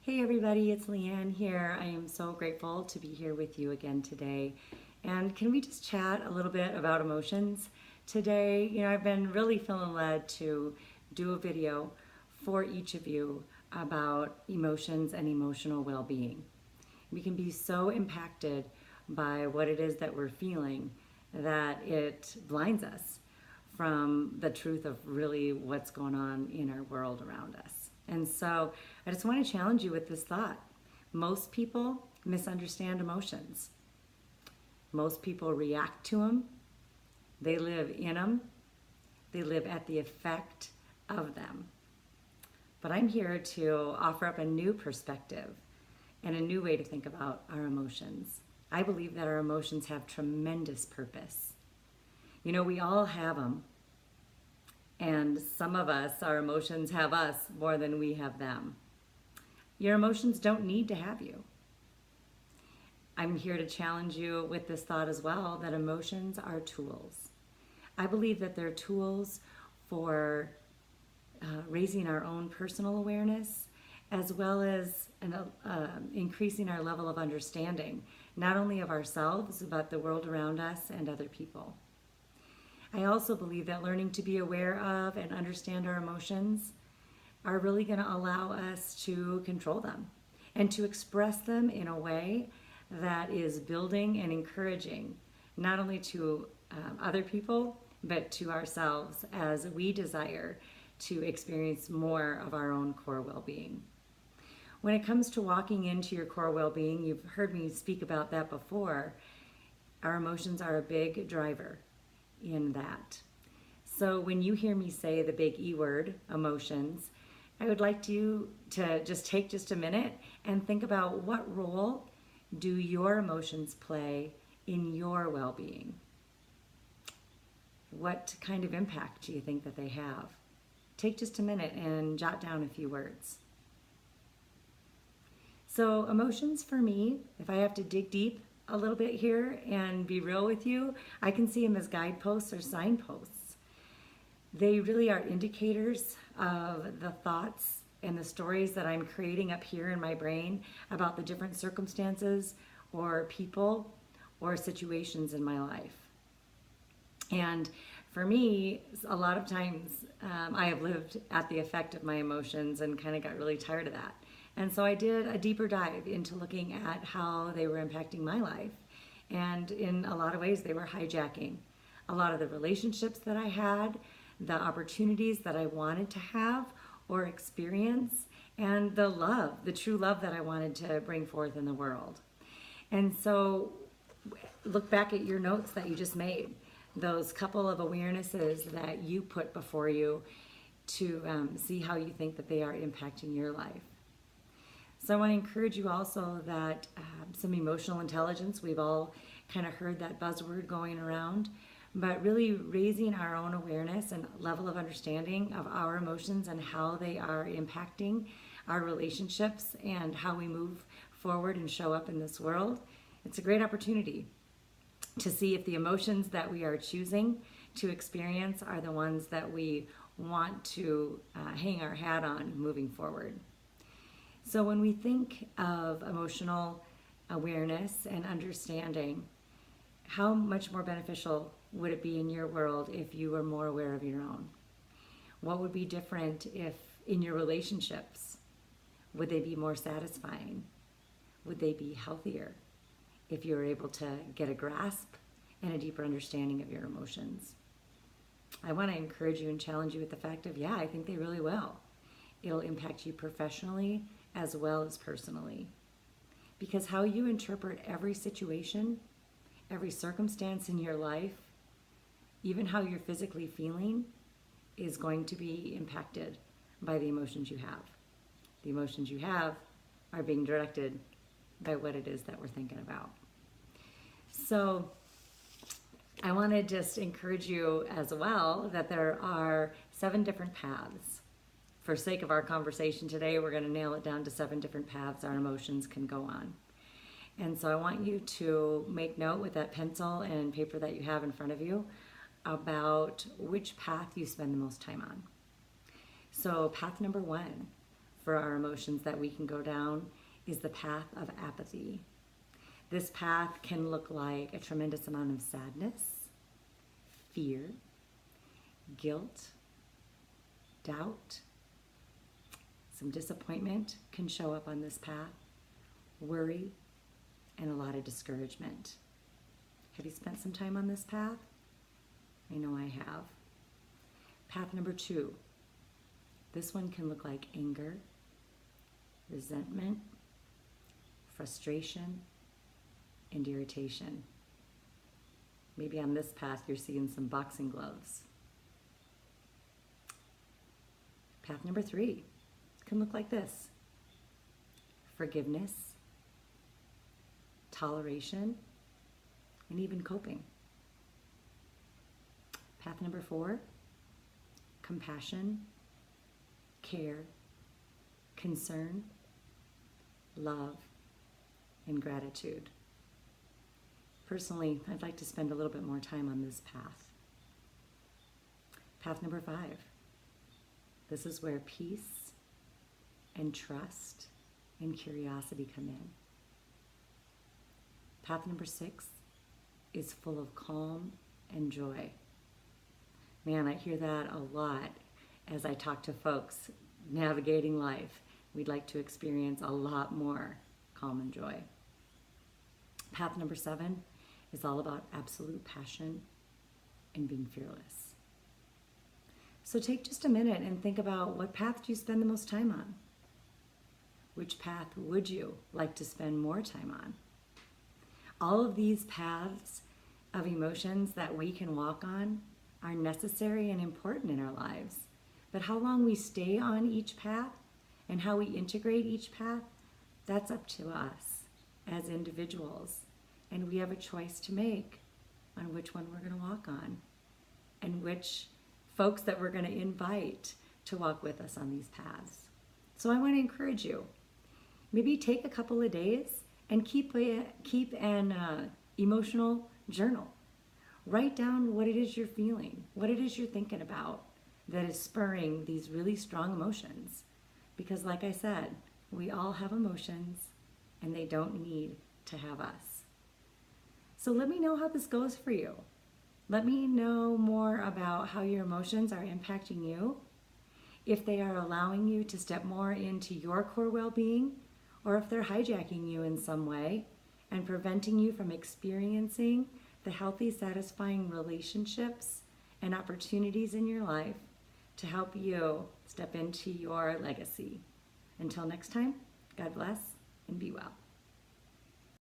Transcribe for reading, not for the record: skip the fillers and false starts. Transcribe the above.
Hey everybody, it's Leanne here. I am so grateful to be here with you again today. And can we just chat a little bit about emotions today? I've been really feeling led to do a video for each of you about emotions and emotional well-being. We can be so impacted by what it is that we're feeling that it blinds us from the truth of really what's going on in our world around us. And so I just want to challenge you with this thought. Most people misunderstand emotions. Most people react to them. They live in them. They live at the effect of them. But I'm here to offer up a new perspective and a new way to think about our emotions. I believe that our emotions have tremendous purpose. We all have them. And some of us, our emotions have us more than we have them. Your emotions don't need to have you. I'm here to challenge you with this thought as well, that emotions are tools. I believe that they're tools for raising our own personal awareness, as well as increasing our level of understanding, not only of ourselves, but the world around us and other people. I also believe that learning to be aware of and understand our emotions are really going to allow us to control them and to express them in a way that is building and encouraging, not only to other people, but to ourselves as we desire to experience more of our own core well-being. When it comes to walking into your core well-being, you've heard me speak about that before. Our emotions are a big driver in that. So when you hear me say the big E word, emotions, I would like you to just take just a minute and think about, what role do your emotions play in your well-being? What kind of impact do you think that they have? Take just a minute and jot down a few words. So emotions for me, if I have to dig deep a little bit here and be real with you, I can see them as guideposts or signposts. They really are indicators of the thoughts and the stories that I'm creating up here in my brain about the different circumstances or people or situations in my life. And for me, a lot of times I have lived at the effect of my emotions and kind of got really tired of that. And so I did a deeper dive into looking at how they were impacting my life. And in a lot of ways, they were hijacking a lot of the relationships that I had, the opportunities that I wanted to have or experience, and the love, the true love that I wanted to bring forth in the world. And so look back at your notes that you just made, those couple of awarenesses that you put before you to see how you think that they are impacting your life. So I want to encourage you also that some emotional intelligence, we've all kind of heard that buzzword going around, but really raising our own awareness and level of understanding of our emotions and how they are impacting our relationships and how we move forward and show up in this world. It's a great opportunity to see if the emotions that we are choosing to experience are the ones that we want to hang our hat on moving forward. So when we think of emotional awareness and understanding, how much more beneficial would it be in your world if you were more aware of your own? What would be different if in your relationships, would they be more satisfying? Would they be healthier if you were able to get a grasp and a deeper understanding of your emotions? I want to encourage you and challenge you with the fact of, yeah, I think they really will. It'll impact you professionally as well as personally. Because how you interpret every situation, every circumstance in your life, even how you're physically feeling, is going to be impacted by the emotions you have. The emotions you have are being directed by what it is that we're thinking about. So I want to just encourage you as well that there are 7 different paths. For sake of our conversation today, we're going to nail it down to 7 different paths our emotions can go on. And so I want you to make note with that pencil and paper that you have in front of you about which path you spend the most time on. So path number 1 for our emotions that we can go down is the path of apathy. This path can look like a tremendous amount of sadness, fear, guilt, doubt. Some disappointment can show up on this path, worry, and a lot of discouragement. Have you spent some time on this path? I know I have. Path number 2. This one can look like anger, resentment, frustration, and irritation. Maybe on this path you're seeing some boxing gloves. Path number 3 can look like this: forgiveness, toleration, and even coping. Path number 4, compassion, care, concern, love, and gratitude. Personally, I'd like to spend a little bit more time on this path. Path number 5. This is where peace and trust and curiosity come in. Path number 6 is full of calm and joy. Man, I hear that a lot as I talk to folks navigating life. We'd like to experience a lot more calm and joy. Path number 7 is all about absolute passion and being fearless. So take just a minute and think about, what path do you spend the most time on? Which path would you like to spend more time on? All of these paths of emotions that we can walk on are necessary and important in our lives. But how long we stay on each path and how we integrate each path, that's up to us as individuals. And we have a choice to make on which one we're going to walk on and which folks that we're going to invite to walk with us on these paths. So I want to encourage you, maybe take a couple of days and keep an emotional journal. Write down what it is you're feeling, what it is you're thinking about that is spurring these really strong emotions. Because like I said, we all have emotions and they don't need to have us. So let me know how this goes for you. Let me know more about how your emotions are impacting you, if they are allowing you to step more into your core well-being, or if they're hijacking you in some way and preventing you from experiencing the healthy, satisfying relationships and opportunities in your life to help you step into your legacy. Until next time, God bless and be well.